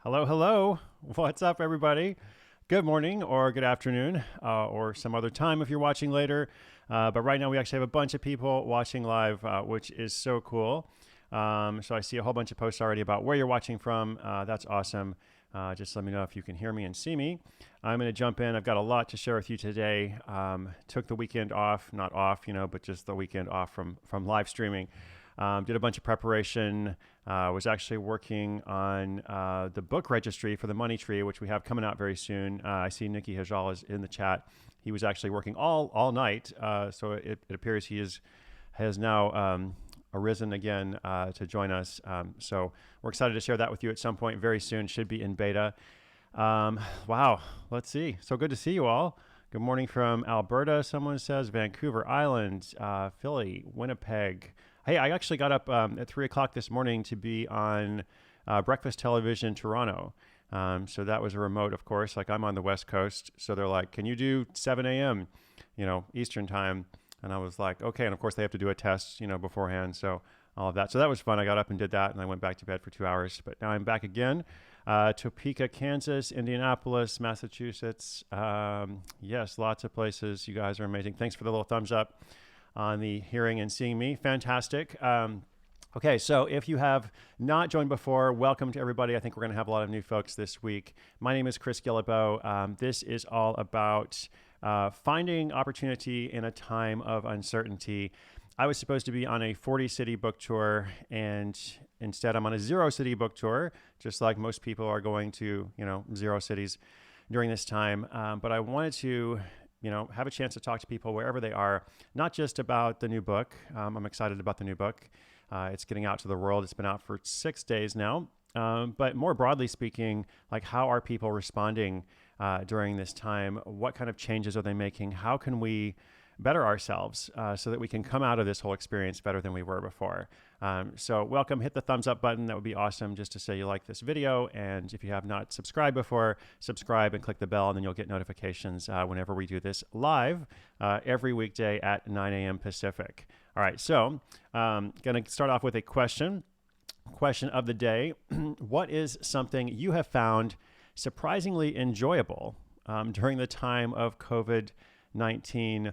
Hello, hello. What's up, everybody? Good morning or good afternoon or some other time if you're watching later. But right now, we actually have a bunch of people watching live, which is so cool. So I see a whole bunch of posts already about where you're watching from. That's awesome. Just let me know if you can hear me and see me. I'm going to jump in. I've got a lot to share with you today. Took the weekend off, not off, but just the weekend off from live streaming. Did a bunch of preparation. Was actually working on the book registry for the Money Tree, which we have coming out very soon. I see Nikki Hajal is in the chat. He was actually working all night, so it appears has now arisen again to join us. So we're excited to share that with you at some point very soon. Should be in beta. Wow, let's see. So good to see you all. Good morning from Alberta, someone says. Vancouver Island, Philly, Winnipeg. Hey, I actually got up at 3 o'clock this morning to be on Breakfast Television Toronto. So that was a remote, of course. Like, I'm on the West Coast. So they're like, can you do 7 a.m., Eastern time? And I was like, okay. And of course, they have to do a test, beforehand. So all of that. So that was fun. I got up and did that, and I went back to bed for 2 hours. But now I'm back again. Topeka, Kansas, Indianapolis, Massachusetts. Yes, lots of places. You guys are amazing. Thanks for the little thumbs up on the hearing and seeing me. Fantastic. Okay, so if you have not joined before, welcome to everybody. I think we're going to have a lot of new folks this week. My name is Chris Guillebeau. This is all about finding opportunity in a time of uncertainty. I was supposed to be on a 40-city book tour, and instead I'm on a 0-city book tour, just like most people are going to, 0 cities during this time. But I wanted to have a chance to talk to people wherever they are, not just about the new book. I'm excited about the new book. It's getting out to the world. It's been out for 6 days now. But more broadly speaking, like, how are people responding during this time? What kind of changes are they making? How can we better ourselves so that we can come out of this whole experience better than we were before? So welcome, hit the thumbs up button. That would be awesome, just to say you like this video. And if you have not subscribed before, subscribe and click the bell, and then you'll get notifications whenever we do this live every weekday at 9 a.m. Pacific. All right, so going to start off with a question of the day. What is something you have found surprisingly enjoyable during the time of COVID-19?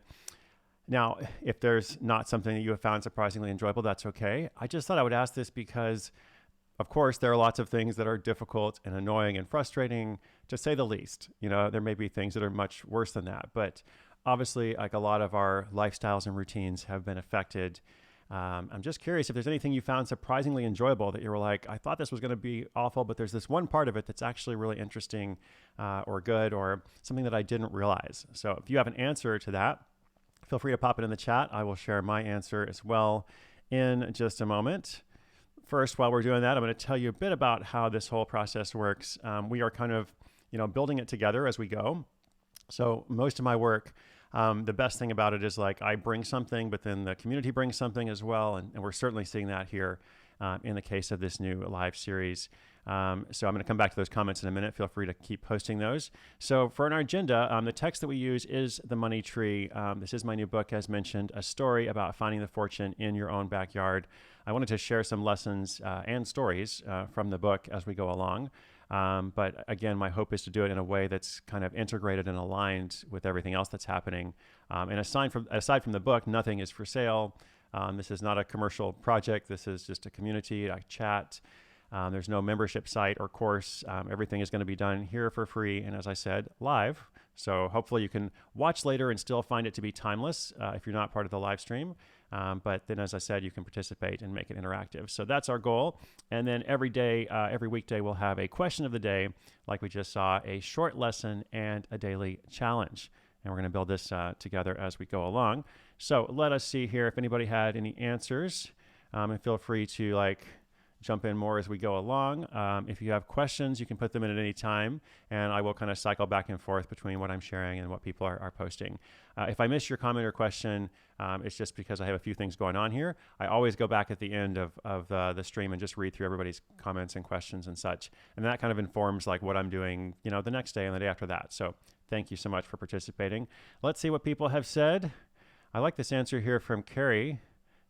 Now, if there's not something that you have found surprisingly enjoyable, that's okay. I just thought I would ask this because, of course, there are lots of things that are difficult and annoying and frustrating, to say the least. There may be things that are much worse than that, but obviously, like, a lot of our lifestyles and routines have been affected. I'm just curious if there's anything you found surprisingly enjoyable that you were like, I thought this was going to be awful, but there's this one part of it that's actually really interesting or good, or something that I didn't realize. So if you have an answer to that, feel free to pop it in the chat. I will share my answer as well in just a moment. First, while we're doing that, I'm going to tell you a bit about how this whole process works. We are kind of, building it together as we go. So most of my work, the best thing about it is, like, I bring something, but then the community brings something as well. And we're certainly seeing that here in the case of this new live series. So I'm going to come back to those comments in a minute. Feel free to keep posting those. So for our agenda, the text that we use is The Money Tree. This is my new book, as mentioned, a story about finding the fortune in your own backyard. I wanted to share some lessons and stories from the book as we go along. But again, my hope is to do it in a way that's kind of integrated and aligned with everything else that's happening. And aside from the book, nothing is for sale. This is not a commercial project. This is just a community, a chat. There's no membership site or course. Everything is going to be done here for free. And as I said, live. So hopefully you can watch later and still find it to be timeless if you're not part of the live stream. But then, as I said, you can participate and make it interactive. So that's our goal. And then every day, every weekday, we'll have a question of the day, like we just saw, a short lesson, and a daily challenge. And we're going to build this together as we go along. So let us see here if anybody had any answers. And feel free to jump in more as we go along. If you have questions, you can put them in at any time, and I will kind of cycle back and forth between what I'm sharing and what people are posting. If I miss your comment or question, it's just because I have a few things going on here. I always go back at the end of the stream and just read through everybody's comments and questions and such. And that kind of informs what I'm doing, the next day and the day after that. So thank you so much for participating. Let's see what people have said. I like this answer here from Carrie.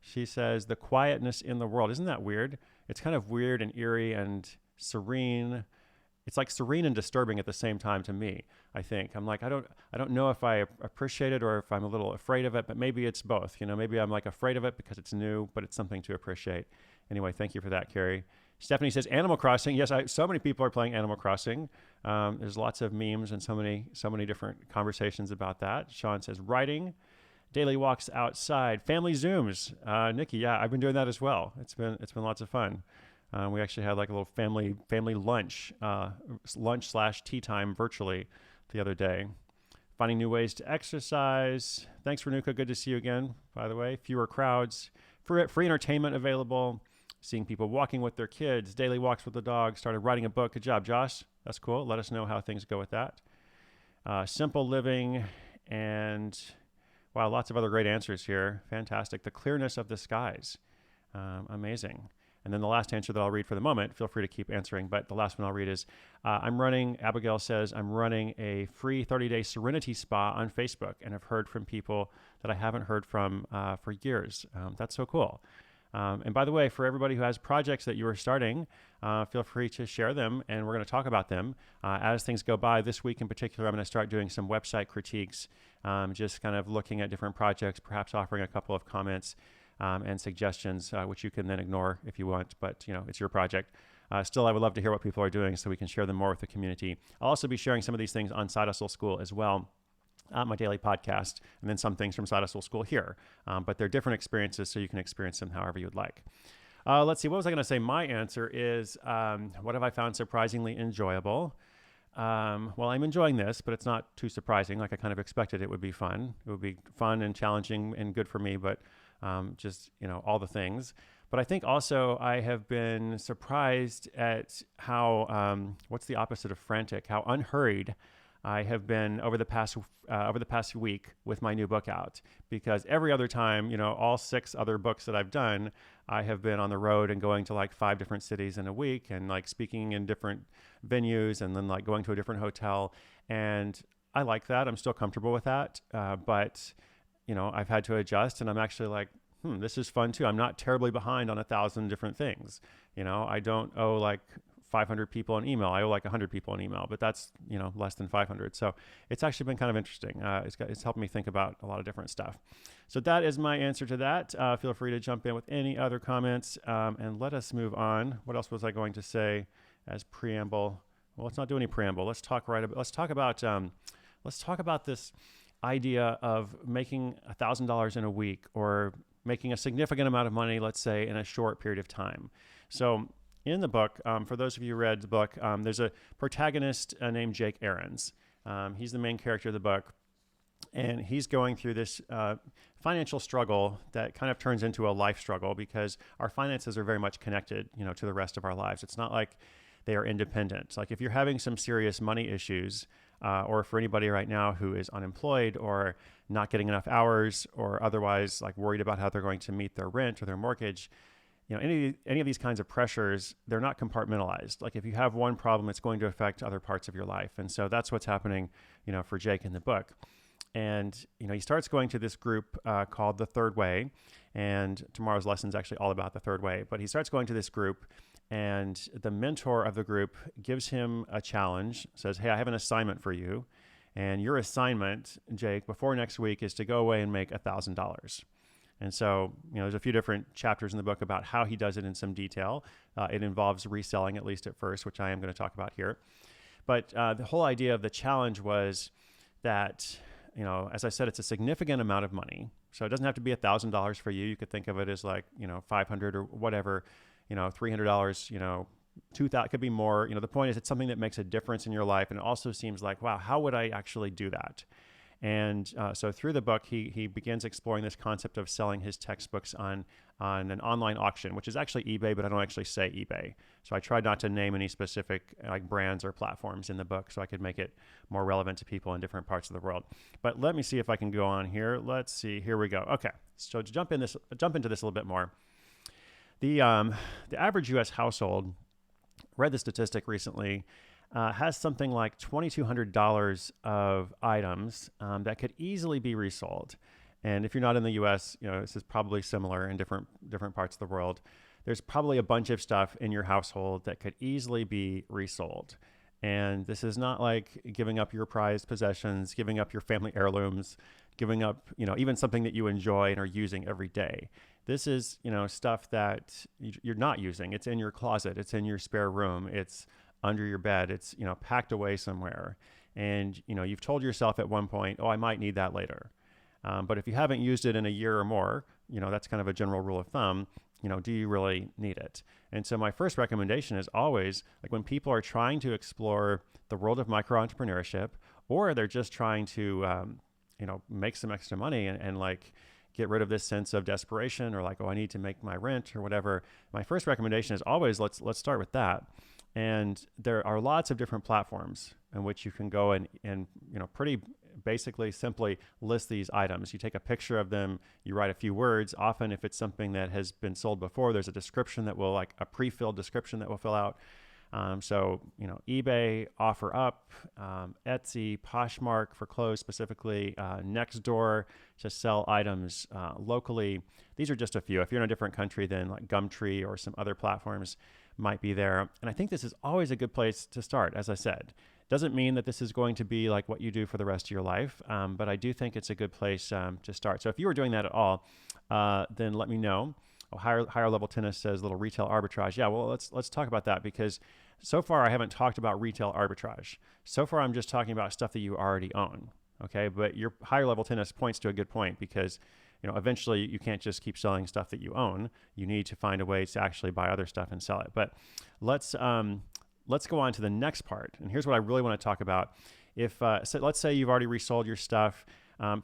She says, the quietness in the world. Isn't that weird? It's kind of weird and eerie and serene it's like serene and disturbing at the same time to me. I think I'm like, I don't know if I appreciate it or if I'm a little afraid of it, but maybe it's both. You know, maybe I'm like afraid of it because it's new, but it's something to appreciate. Anyway, thank you for that, Carrie. Stephanie says Animal Crossing. Yes, so many people are playing Animal Crossing. There's lots of memes and so many different conversations about that. Sean says writing, daily walks outside, family Zooms. Nikki, yeah, I've been doing that as well. It's been lots of fun. We actually had like a little family lunch, lunch / tea time virtually the other day. Finding new ways to exercise. Thanks, Renuka. Good to see you again, by the way. Fewer crowds, free entertainment available, seeing people walking with their kids, daily walks with the dog, started writing a book. Good job, Josh. That's cool. Let us know how things go with that. Simple living, and wow, lots of other great answers here. Fantastic. The clearness of the skies. Amazing. And then the last answer that I'll read for the moment, feel free to keep answering, but the last one I'll read is, Abigail says, I'm running a free 30-day Serenity Spa on Facebook, and I've heard from people that I haven't heard from for years. That's so cool. And by the way, for everybody who has projects that you are starting, feel free to share them, and we're going to talk about them. As things go by, this week in particular, I'm going to start doing some website critiques, just kind of looking at different projects, perhaps offering a couple of comments and suggestions, which you can then ignore if you want, but it's your project. Still, I would love to hear what people are doing so we can share them more with the community. I'll also be sharing some of these things on Side Hustle School as well, my daily podcast, and then some things from Side Hustle School here. But they're different experiences, so you can experience them however you would like. Let's see, what was I going to say? My answer is, what have I found surprisingly enjoyable? Well, I'm enjoying this, but it's not too surprising. Like I kind of expected it would be fun. It would be fun and challenging and good for me, but just, all the things. But I think also I have been surprised at how, what's the opposite of frantic, how unhurried I have been over the past week with my new book out, because every other time, all 6 other books that I've done, I have been on the road and going to like 5 different cities in a week and like speaking in different venues and then like going to a different hotel. And I like that. I'm still comfortable with that. But I've had to adjust, and I'm actually like, this is fun too. I'm not terribly behind on 1,000 different things. I don't owe like 500 people an email. I owe like 100 people an email, but that's, less than 500. So it's actually been kind of interesting. It's helped me think about a lot of different stuff. So that is my answer to that. Feel free to jump in with any other comments, and let us move on. What else was I going to say as preamble? Well, let's not do any preamble. Let's talk about this idea of making $1,000 in a week, or making a significant amount of money, let's say, in a short period of time. So in the book, for those of you who read the book, there's a protagonist named Jake Aarons. He's the main character of the book, and he's going through this financial struggle that kind of turns into a life struggle, because our finances are very much connected, to the rest of our lives. It's not like they are independent. Like if you're having some serious money issues, or for anybody right now who is unemployed or not getting enough hours, or otherwise like worried about how they're going to meet their rent or their mortgage, any of these kinds of pressures, they're not compartmentalized. Like if you have one problem, it's going to affect other parts of your life. And so that's what's happening, for Jake in the book. And, he starts going to this group called The Third Way. And tomorrow's lesson is actually all about The Third Way. But he starts going to this group, and the mentor of the group gives him a challenge, says, hey, I have an assignment for you. And your assignment, Jake, before next week is to go away and make $1,000. And so, there's a few different chapters in the book about how he does it in some detail. It involves reselling, at least at first, which I am going to talk about here. But the whole idea of the challenge was that, as I said, it's a significant amount of money. So it doesn't have to be $1,000 for you. You could think of it as like, $500 or whatever, $300, $2,000, it could be more. The point is it's something that makes a difference in your life. And it also seems like, wow, how would I actually do that? And so through the book, he begins exploring this concept of selling his textbooks on an online auction, which is actually eBay, but I don't actually say eBay. So I tried not to name any specific like brands or platforms in the book so I could make it more relevant to people in different parts of the world. But let me see if I can go on here. Let's see. Here we go. Okay. So to jump into this a little bit more, the average U.S. household, read the statistic recently, has something like $2,200 of items that could easily be resold. And if you're not in the U.S., this is probably similar in different parts of the world. There's probably a bunch of stuff in your household that could easily be resold. And this is not like giving up your prized possessions, giving up your family heirlooms, giving up, even something that you enjoy and are using every day. This is, stuff that you're not using. It's in your closet. It's in your spare room. It's under your bed. It's, packed away somewhere. And, you've told yourself at one point, oh, I might need that later. But if you haven't used it in a year or more, that's kind of a general rule of thumb. Do you really need it? And so my first recommendation is always like when people are trying to explore the world of micro entrepreneurship, or they're just trying to, make some extra money and like get rid of this sense of desperation, or like, oh, I need to make my rent or whatever. My first recommendation is always let's start with that. And there are lots of different platforms in which you can go and pretty basically simply list these items. You take a picture of them, you write a few words. Often if it's something that has been sold before, there's a description that will, like a pre-filled description that will fill out. So, eBay, OfferUp, Etsy, Poshmark for clothes specifically, Nextdoor to sell items locally. These are just a few. If you're in a different country, then like Gumtree or some other platforms might be there. And I think this is always a good place to start, as I said. Doesn't mean that this is going to be like what you do for the rest of your life, but I do think it's a good place to start. So if you were doing that at all, then let me know. Oh, higher level tennis says little retail arbitrage. Yeah, well, let's talk about that, because so far I haven't talked about retail arbitrage. So far I'm just talking about stuff that you already own. Okay, but your higher level tennis points to a good point, because eventually you can't just keep selling stuff that you own. You need to find a way to actually buy other stuff and sell it. But let's go on to the next part. And here's what I really want to talk about. So let's say you've already resold your stuff.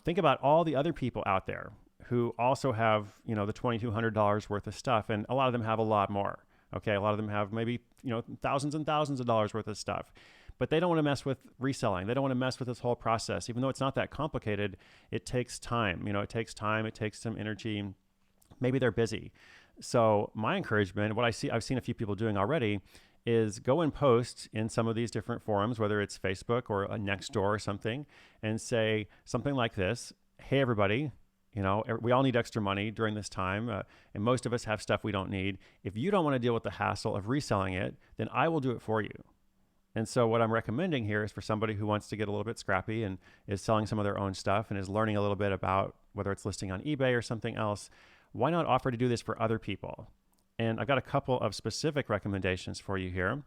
Think about all the other people out there who also have, the $2,200 worth of stuff. And a lot of them have a lot more. Okay. A lot of them have maybe, thousands and thousands of dollars worth of stuff, but they don't want to mess with reselling. They don't want to mess with this whole process. Even though it's not that complicated, it takes time. It takes time. It takes some energy. Maybe they're busy. So my encouragement, I've seen a few people doing already, is go and post in some of these different forums, whether it's Facebook or a Nextdoor or something, and say something like this: hey, everybody, we all need extra money during this time, and most of us have stuff we don't need. If you don't want to deal with the hassle of reselling it, then I will do it for you. And so what I'm recommending here is for somebody who wants to get a little bit scrappy and is selling some of their own stuff and is learning a little bit about whether it's listing on eBay or something else, why not offer to do this for other people? And I've got a couple of specific recommendations for you here.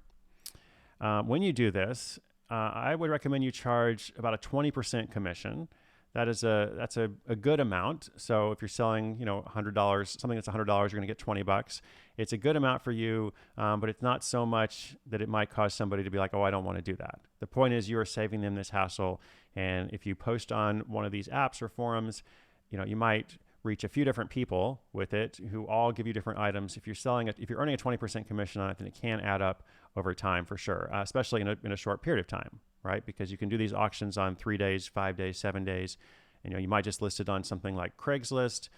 When you do this, I would recommend you charge about a 20% commission. That's a good amount. So if you're selling, $100, something that's $100, you're going to get $20. It's a good amount for you, but it's not so much that it might cause somebody to be like, oh, I don't want to do that. The point is you are saving them this hassle. And if you post on one of these apps or forums, you might reach a few different people with it who all give you different items. If you're earning a 20% commission on it, then it can add up over time for sure, especially in a short period of time, right? Because you can do these auctions on 3 days, 5 days, 7 days. And, you might just list it on something like Craigslist.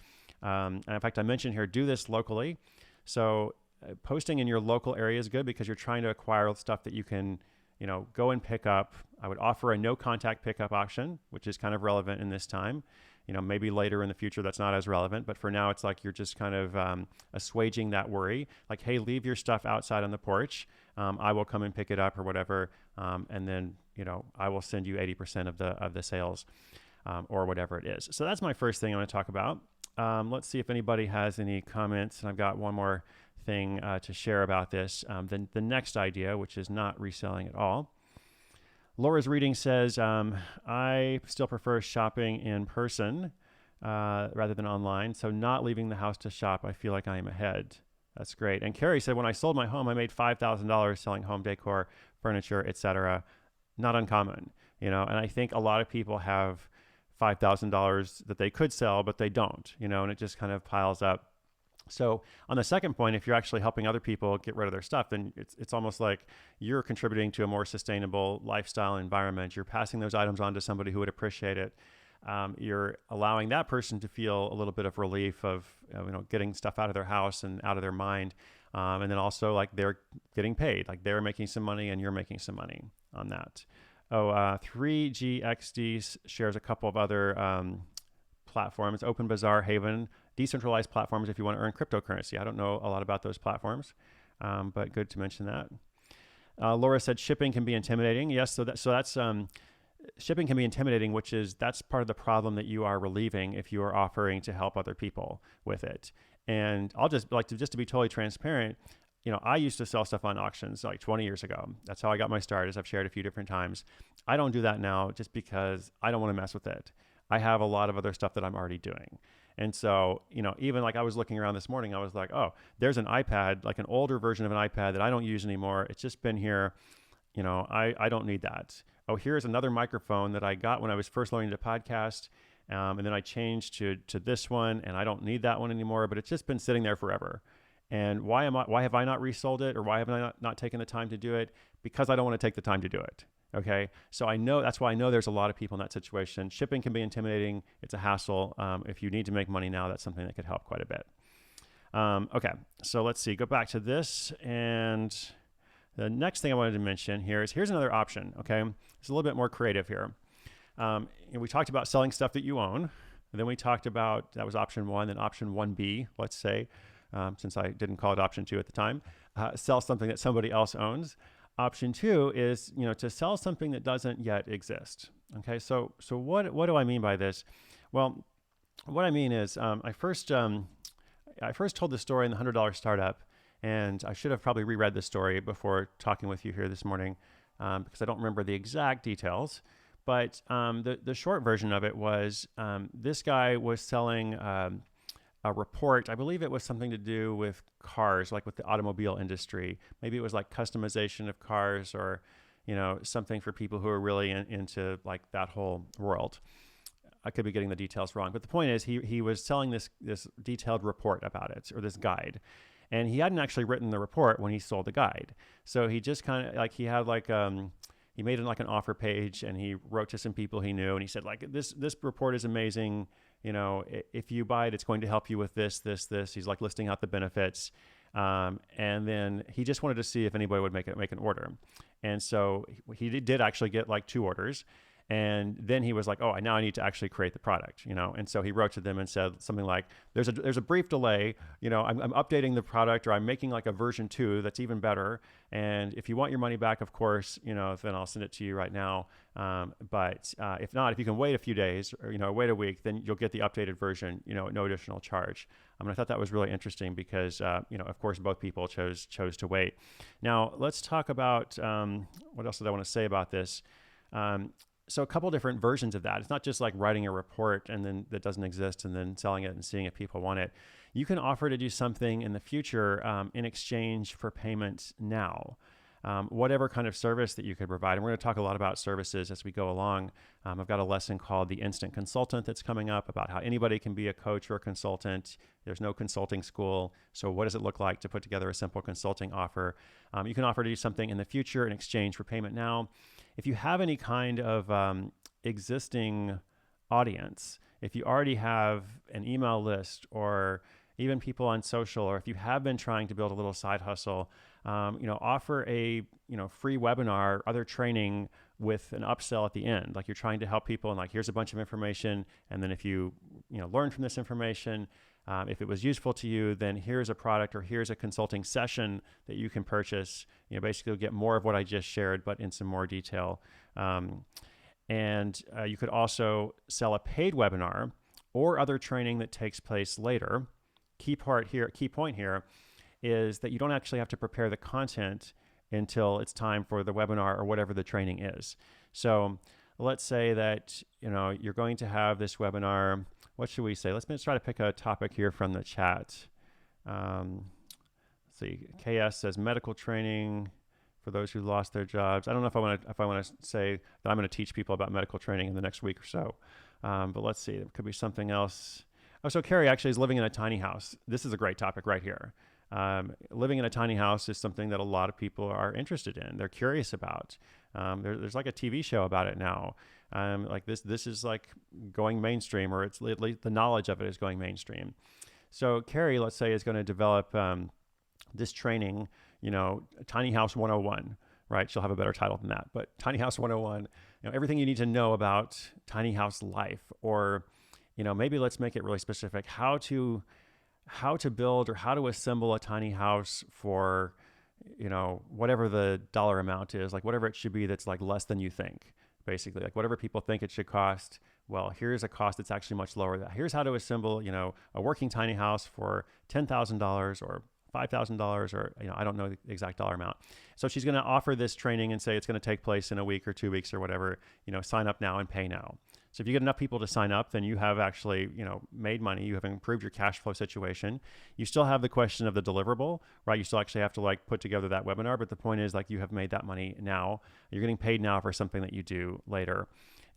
And in fact, I mentioned here, do this locally. So posting in your local area is good because you're trying to acquire stuff that you can, go and pick up. I would offer a no contact pickup option, which is kind of relevant in this time. Maybe later in the future that's not as relevant, but for now it's like you're just kind of assuaging that worry. Like, hey, leave your stuff outside on the porch. I will come and pick it up or whatever, and then I will send you 80% of the sales or whatever it is. So that's my first thing I want to talk about. Let's see if anybody has any comments, and I've got one more thing to share about this. Then the next idea, which is not reselling at all. Laura's reading says, I still prefer shopping in person rather than online. So not leaving the house to shop, I feel like I am ahead. That's great. And Carrie said, when I sold my home, I made $5,000 selling home decor, furniture, etc. Not uncommon, And I think a lot of people have $5,000 that they could sell, but they don't, and it just kind of piles up. So on the second point, if you're actually helping other people get rid of their stuff, then it's almost like you're contributing to a more sustainable lifestyle environment. You're passing those items on to somebody who would appreciate it. You're allowing that person to feel a little bit of relief of getting stuff out of their house and out of their mind. And then also like they're getting paid, like they're making some money and you're making some money on that. 3GXD shares a couple of other platforms: Open Bazaar, Haven, decentralized platforms if you want to earn cryptocurrency. I don't know a lot about those platforms, but good to mention that. Laura said shipping can be intimidating. Yes, that's shipping can be intimidating, that's part of the problem that you are relieving if you are offering to help other people with it. And I'll just to be totally transparent, I used to sell stuff on auctions like 20 years ago. That's how I got my start, as I've shared a few different times. I don't do that now just because I don't want to mess with it. I have a lot of other stuff that I'm already doing. And so, even like I was looking around this morning, I was like, oh, there's an iPad, like an older version of an iPad that I don't use anymore. It's just been here. I don't need that. Oh, here's another microphone that I got when I was first learning to podcast. And then I changed to this one, and I don't need that one anymore, but it's just been sitting there forever. And why have I not resold it, or why have I not taken the time to do it? Because I don't want to take the time to do it. Okay. So that's why I know there's a lot of people in that situation. Shipping can be intimidating. It's a hassle. If you need to make money now, that's something that could help quite a bit. Okay. So let's see, go back to this. And the next thing I wanted to mention here's another option. Okay. It's a little bit more creative here. We talked about selling stuff that you own. And then we talked about, that was option 1, then option 1B, let's say, since I didn't call it option 2 at the time, sell something that somebody else owns. Option 2 is, to sell something that doesn't yet exist. Okay, so what do I mean by this? Well, what I mean is, I first told the story in the $100 startup, and I should have probably reread the story before talking with you here this morning, because I don't remember the exact details. But the short version of it was, this guy was selling a report. I believe it was something to do with cars, like with the automobile industry. Maybe it was like customization of cars, or, something for people who are really into like that whole world. I could be getting the details wrong, but the point is he was selling this detailed report about it, or this guide. And he hadn't actually written the report when he sold the guide. So he just kind of he had he made it like an offer page, and he wrote to some people he knew, and he said this report is amazing. If you buy it, it's going to help you with this. He's like listing out the benefits. And then he just wanted to see if anybody would make an order. And so he did actually get like 2 orders. And then he was like, oh, now I need to actually create the product, And so he wrote to them and said something like, there's a brief delay, I'm updating the product, or I'm making like a version 2 that's even better. And if you want your money back, of course, then I'll send it to you right now. But if not, if you can wait a few days, or, wait a week, then you'll get the updated version, at no additional charge. I thought that was really interesting because, of course, both people chose to wait. Now, let's talk about what else did I want to say about this? So a couple different versions of that. It's not just like writing a report and then that doesn't exist and then selling it and seeing if people want it. You can offer to do something in the future in exchange for payment now. Whatever kind of service that you could provide. And we're going to talk a lot about services as we go along. I've got a lesson called The Instant Consultant that's coming up about how anybody can be a coach or a consultant. There's no consulting school. So what does it look like to put together a simple consulting offer? You can offer to do something in the future in exchange for payment now. If you have any kind of existing audience, if you already have an email list, or even people on social, or if you have been trying to build a little side hustle, offer a free webinar, other training with an upsell at the end. Like you're trying to help people, and like here's a bunch of information, and then if you learn from this information, if it was useful to you, then here's a product, or here's a consulting session that you can purchase. Basically get more of what I just shared, but in some more detail. And you could also sell a paid webinar or other training that takes place later. Key point here is that you don't actually have to prepare the content until it's time for the webinar or whatever the training is. So let's say that you're going to have this webinar. What should we say? Let's try to pick a topic here from the chat. Let's see. KS says medical training for those who lost their jobs. I don't know if I want to say that I'm going to teach people about medical training in the next week or so. But let's see. It could be something else. Oh, so Carrie actually is living in a tiny house. This is a great topic right here. Living in a tiny house is something that a lot of people are interested in. They're curious about. There's like a TV show about it now. Like this is like going mainstream, or it's at least the knowledge of it is going mainstream. So Carrie, let's say, is going to develop this training, Tiny House 101, right? She'll have a better title than that, but Tiny House 101, everything you need to know about tiny house life, or, maybe let's make it really specific, how to build or how to assemble a tiny house for, whatever the dollar amount is, like whatever it should be that's like less than you think, basically, like whatever people think it should cost. Well, here's a cost that's actually much lower. Here's how to assemble, a working tiny house for $10,000 or $5,000, or, I don't know the exact dollar amount. So she's going to offer this training and say it's going to take place in a week or 2 weeks or whatever, sign up now and pay now. So if you get enough people to sign up, then you have actually, made money. You have improved your cash flow situation. You still have the question of the deliverable, right? You still actually have to like put together that webinar, but the point is like you have made that money now. You're getting paid now for something that you do later.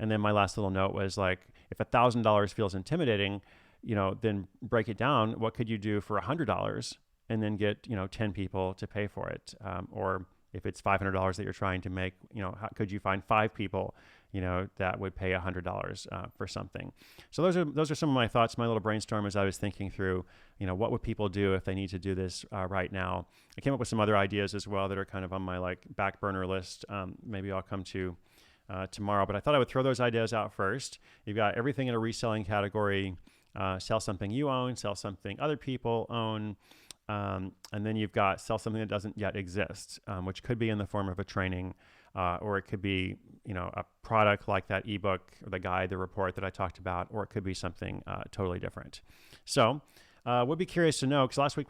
And then my last little note was like, if $1,000 feels intimidating, then break it down. What could you do for $100 and then get, 10 people to pay for it? Or if it's $500 that you're trying to make, how could you find 5 people, that would pay $100 for something? So those are some of my thoughts, my little brainstorm as I was thinking through, what would people do if they need to do this right now? I came up with some other ideas as well that are kind of on my like back burner list. Maybe I'll come to tomorrow, but I thought I would throw those ideas out first. You've got everything in a reselling category: sell something you own, sell something other people own. And then you've got sell something that doesn't yet exist, which could be in the form of a training, or it could be, a product like that ebook or the guide, the report that I talked about, or it could be something totally different. So would be curious to know, because last week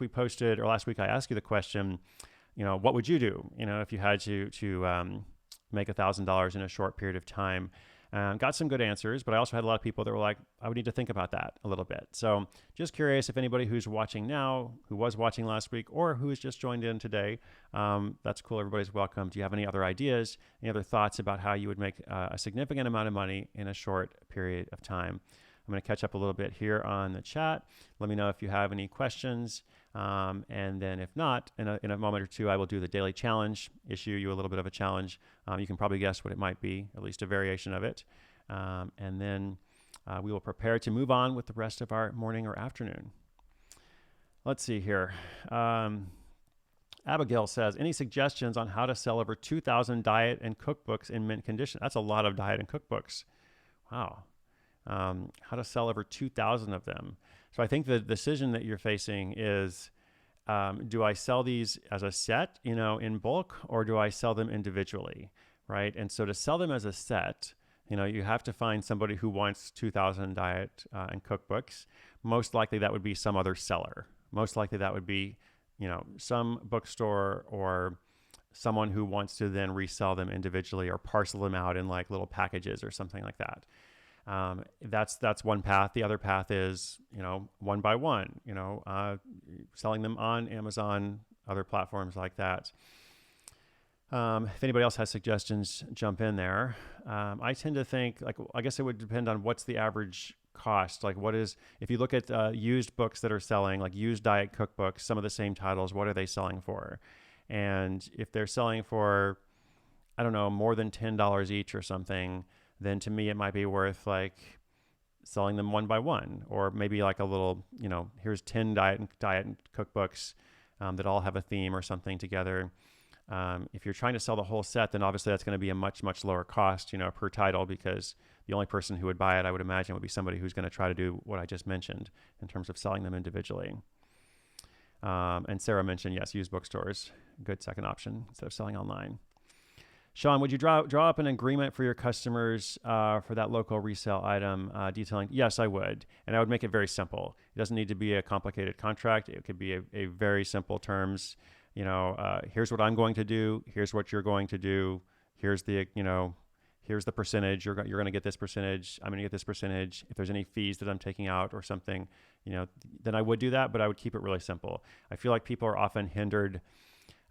I asked you the question, what would you do, if you had to make $1,000 in a short period of time? Got some good answers, but I also had a lot of people that were like, I would need to think about that a little bit. So just curious if anybody who's watching now, who was watching last week, or who has just joined in today, that's cool. Everybody's welcome. Do you have any other ideas, any other thoughts about how you would make a significant amount of money in a short period of time? I'm going to catch up a little bit here on the chat. Let me know if you have any questions. And then if not, in a moment or two, I will do the daily challenge, issue you a little bit of a challenge. You can probably guess what it might be, at least a variation of it. And then we will prepare to move on with the rest of our morning or afternoon. Let's see here. Abigail says, any suggestions on how to sell over 2,000 diet and cookbooks in mint condition? That's a lot of diet and cookbooks. Wow. How to sell over 2,000 of them. So I think the decision that you're facing is, do I sell these as a set, in bulk, or do I sell them individually, right? And so to sell them as a set, you have to find somebody who wants 2,000 diet and cookbooks. Most likely that would be some other seller. Most likely that would be, some bookstore or someone who wants to then resell them individually or parcel them out in like little packages or something like that. That's one path. The other path is, one by one, selling them on Amazon, other platforms like that. If anybody else has suggestions, jump in there. I tend to think I guess it would depend on what's the average cost. Like if you look at used books that are selling, like used diet cookbooks, some of the same titles, what are they selling for? And if they're selling for, I don't know, more than $10 each or something, then to me it might be worth like selling them one by one, or maybe like a little, here's 10 diet cookbooks that all have a theme or something together. If you're trying to sell the whole set, then obviously that's going to be a much, much lower cost, per title, because the only person who would buy it, I would imagine, would be somebody who's going to try to do what I just mentioned in terms of selling them individually. And Sarah mentioned, yes, used bookstores, good second option instead of selling online. Sean, would you draw up an agreement for your customers for that local resale item detailing? Yes, I would. And I would make it very simple. It doesn't need to be a complicated contract. It could be a very simple terms. Here's what I'm going to do. Here's what you're going to do. Here's the, here's the percentage. You're going to get this percentage. I'm going to get this percentage. If there's any fees that I'm taking out or something, then I would do that, but I would keep it really simple. I feel like people are often hindered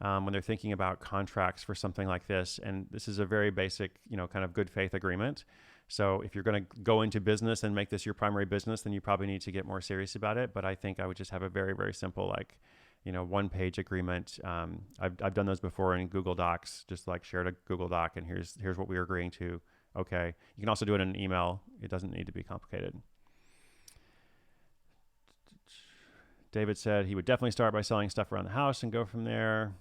when they're thinking about contracts for something like this. And this is a very basic, kind of good faith agreement. So if you're going to go into business and make this your primary business, then you probably need to get more serious about it. But I think I would just have a very, very simple, one-page agreement. I've done those before in Google Docs, just like shared a Google Doc, and here's what we're agreeing to. Okay. You can also do it in an email. It doesn't need to be complicated. David said he would definitely start by selling stuff around the house and go from there.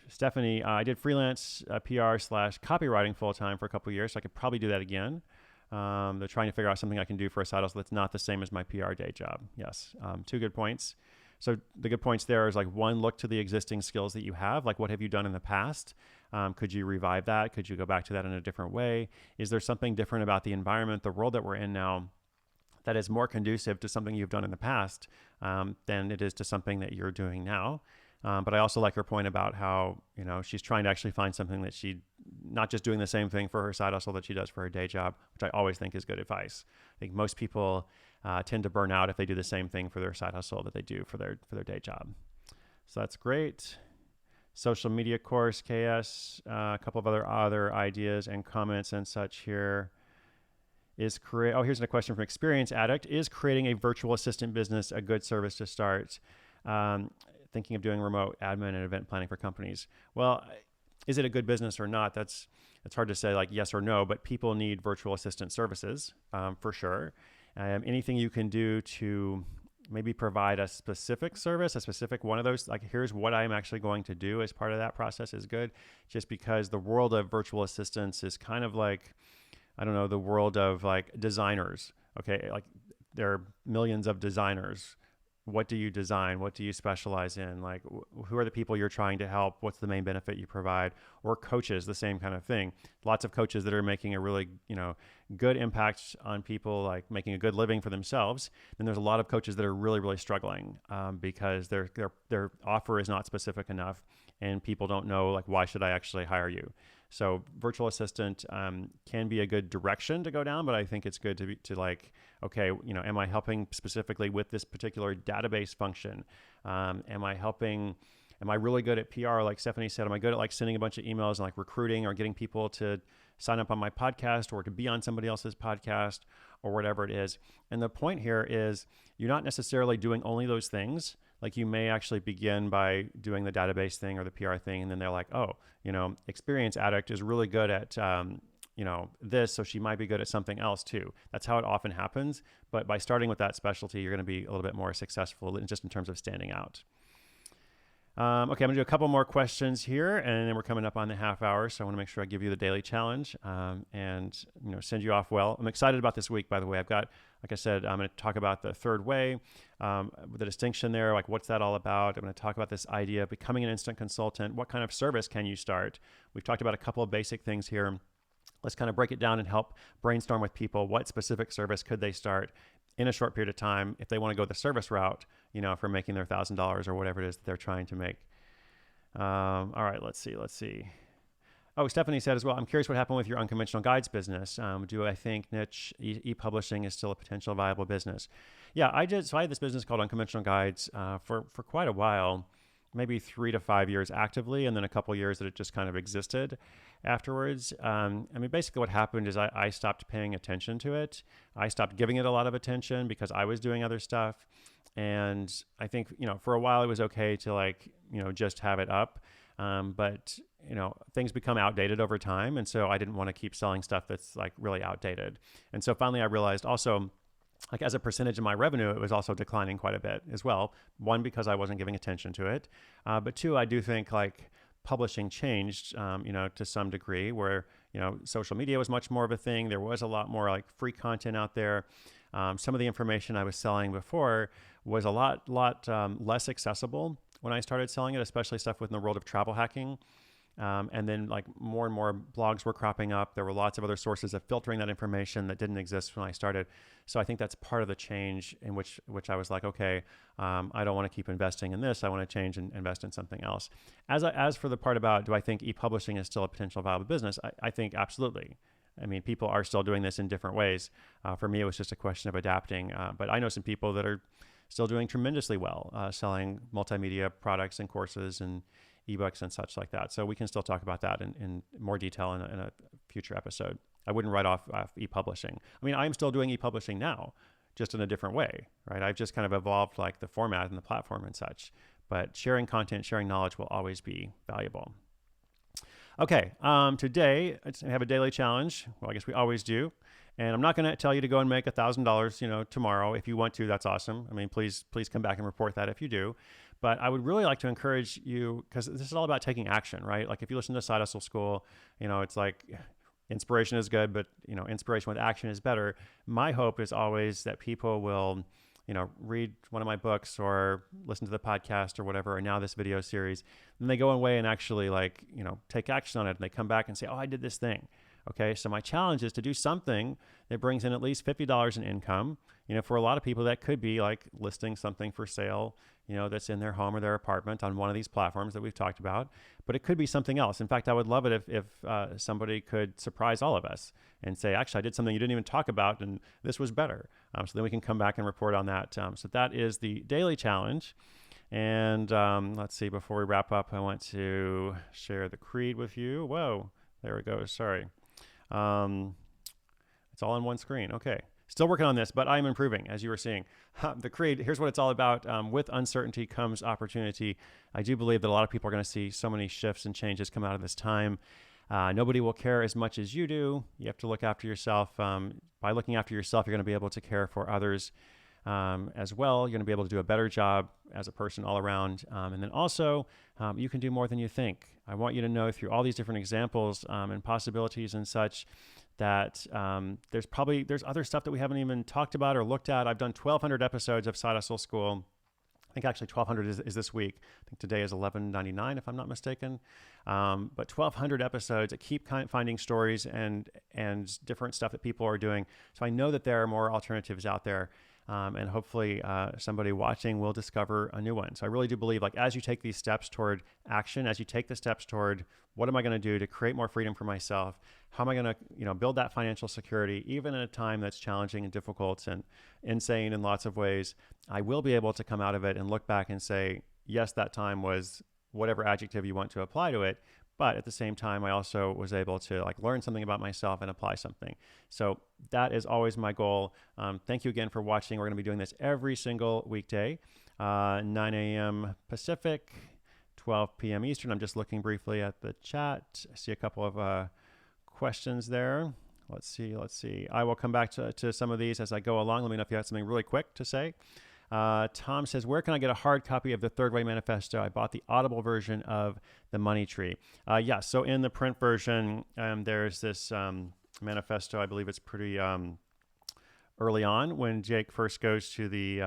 Stephanie, I did freelance PR / copywriting full-time for a couple of years, so I could probably do that again. They're trying to figure out something I can do for a side hustle that's not the same as my PR day job. Yes, two good points. So the good points there is like, one, look to the existing skills that you have. Like, what have you done in the past? Could you revive that? Could you go back to that in a different way? Is there something different about the environment, the world that we're in now, that is more conducive to something you've done in the past than it is to something that you're doing now? But I also like her point about how, she's trying to actually find something that not just doing the same thing for her side hustle that she does for her day job, which I always think is good advice. I think most people tend to burn out if they do the same thing for their side hustle that they do for their day job. So that's great. Social media course, KS, a couple of other ideas and comments and such here. Here's a question from Experience Addict. Is creating a virtual assistant business a good service to start? Thinking of doing remote admin and event planning for companies. Well, is it a good business or not? It's hard to say like yes or no, but people need virtual assistant services for sure. Anything you can do to maybe provide a specific service, a specific one of those, like here's what I'm actually going to do as part of that process is good, just because the world of virtual assistants is kind of like, I don't know, the world of like designers. Okay, like there are millions of designers. What do you design? What do you specialize in? Like, who are the people you're trying to help? What's the main benefit you provide? Or coaches, the same kind of thing. Lots of coaches that are making a really, good impact on people, like making a good living for themselves. Then there's a lot of coaches that are really, really struggling because their offer is not specific enough, and people don't know, like, why should I actually hire you? So virtual assistant can be a good direction to go down, but I think it's good to like, okay, am I helping specifically with this particular database function? Am I really good at PR? Like Stephanie said, am I good at like sending a bunch of emails and like recruiting or getting people to sign up on my podcast or to be on somebody else's podcast or whatever it is? And the point here is you're not necessarily doing only those things. Like you may actually begin by doing the database thing or the PR thing. And then they're like, oh, Experience Addict is really good at, this, so she might be good at something else too. That's how it often happens. But by starting with that specialty, you're going to be a little bit more successful just in terms of standing out. Okay, I'm going to do a couple more questions here, and then we're coming up on the half hour, so I want to make sure I give you the daily challenge and send you off well. I'm excited about this week, by the way. I've got, like I said, I'm going to talk about the third way, the distinction there, like what's that all about? I'm going to talk about this idea of becoming an instant consultant. What kind of service can you start? We've talked about a couple of basic things here. Let's kind of break it down and help brainstorm with people. What specific service could they start in a short period of time if they want to go the service route, for making their $1,000 or whatever it is that they're trying to make. All right, let's see. Oh, Stephanie said as well, I'm curious what happened with your unconventional guides business. Do I think niche e-publishing is still a potential viable business? Yeah, I had this business called Unconventional Guides for quite a while, maybe 3 to 5 years actively, and then a couple years that it just kind of existed afterwards. Basically what happened is I stopped paying attention to it. I stopped giving it a lot of attention because I was doing other stuff. And I think, for a while it was okay to just have it up. But things become outdated over time. And so I didn't want to keep selling stuff that's like really outdated. And so finally I realized also, like as a percentage of my revenue, it was also declining quite a bit as well. One, because I wasn't giving attention to it. But two, I do think like publishing changed, to some degree where, social media was much more of a thing. There was a lot more like free content out there. Some of the information I was selling before was a lot less accessible when I started selling it, especially stuff within the world of travel hacking. And then like more and more blogs were cropping up. There were lots of other sources of filtering that information that didn't exist when I started. So I think that's part of the change in which I was like, okay, I don't want to keep investing in this. I want to change and invest in something else. As for the part about, do I think e-publishing is still a potential viable business? I think absolutely. People are still doing this in different ways. For me, it was just a question of adapting. But I know some people that are still doing tremendously well, selling multimedia products and courses and ebooks and such like that. So we can still talk about that in more detail in a future episode. I wouldn't write off e-publishing. I'm still doing e-publishing now, just in a different way, right? I've just kind of evolved like the format and the platform and such. But sharing content, sharing knowledge will always be valuable. Okay, today I have a daily challenge. Well, I guess we always do. And I'm not going to tell you to go and make $1,000, tomorrow. If you want to, that's awesome. Please come back and report that if you do. But I would really like to encourage you, because this is all about taking action, right? Like if you listen to Side Hustle School, it's like, inspiration is good, but inspiration with action is better. My hope is always that people will read one of my books or listen to the podcast or whatever, or now this video series, then they go away and actually take action on it. And they come back and say, oh, I did this thing. Okay. So my challenge is to do something that brings in at least $50 in income. For a lot of people, that could be like listing something for sale, that's in their home or their apartment on one of these platforms that we've talked about, but it could be something else. In fact, I would love it if somebody could surprise all of us and say, actually, I did something you didn't even talk about, and this was better. So then we can come back and report on that. So that is the daily challenge. And let's see, before we wrap up, I want to share the creed with you. Whoa, there we go. Sorry. It's all on one screen. Okay. Still working on this, but I'm improving, as you were seeing. The creed, here's what it's all about. With uncertainty comes opportunity. I do believe that a lot of people are going to see so many shifts and changes come out of this time. Nobody will care as much as you do. You have to look after yourself. By looking after yourself, you're going to be able to care for others as well. You're going to be able to do a better job as a person all around. And then also, you can do more than you think. I want you to know through all these different examples and possibilities and such that there's other stuff that we haven't even talked about or looked at. I've done 1,200 episodes of Side Hustle School. I think actually 1,200 is this week. I think today is 1199 if I'm not mistaken. But 1,200 episodes. I keep finding stories and different stuff that people are doing. So I know that there are more alternatives out there. And hopefully somebody watching will discover a new one. So I really do believe, as you take these steps toward action, as you take the steps toward what am I going to do to create more freedom for myself? How am I going to, build that financial security, even in a time that's challenging and difficult and insane in lots of ways? I will be able to come out of it and look back and say, yes, that time was whatever adjective you want to apply to it. But at the same time, I also was able to learn something about myself and apply something. So that is always my goal. Thank you again for watching. We're going to be doing this every single weekday, 9 a.m. Pacific, 12 p.m. Eastern. I'm just looking briefly at the chat. I see a couple of questions there. Let's see. I will come back to some of these as I go along. Let me know if you have something really quick to say. Tom says, where can I get a hard copy of the Third Way Manifesto? I bought the Audible version of the Money Tree. So in the print version, there's this manifesto. I believe it's pretty early on when Jake first goes to the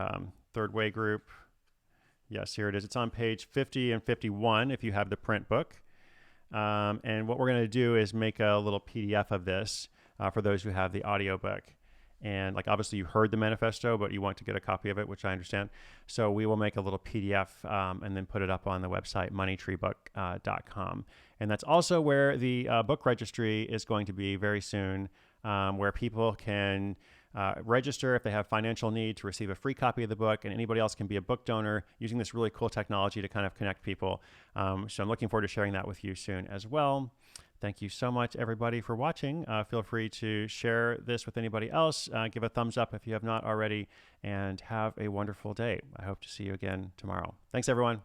Third Way group. Yes, here it is. It's on page 50 and 51 if you have the print book. And what we're going to do is make a little PDF of this for those who have the audiobook. And obviously you heard the manifesto, but you want to get a copy of it, which I understand. So we will make a little PDF and then put it up on the website, moneytreebook.com. And that's also where the book registry is going to be very soon, where people can register if they have financial need to receive a free copy of the book, and anybody else can be a book donor using this really cool technology to kind of connect people. So I'm looking forward to sharing that with you soon as well. Thank you so much, everybody, for watching. Feel free to share this with anybody else. Give a thumbs up if you have not already, and have a wonderful day. I hope to see you again tomorrow. Thanks, everyone.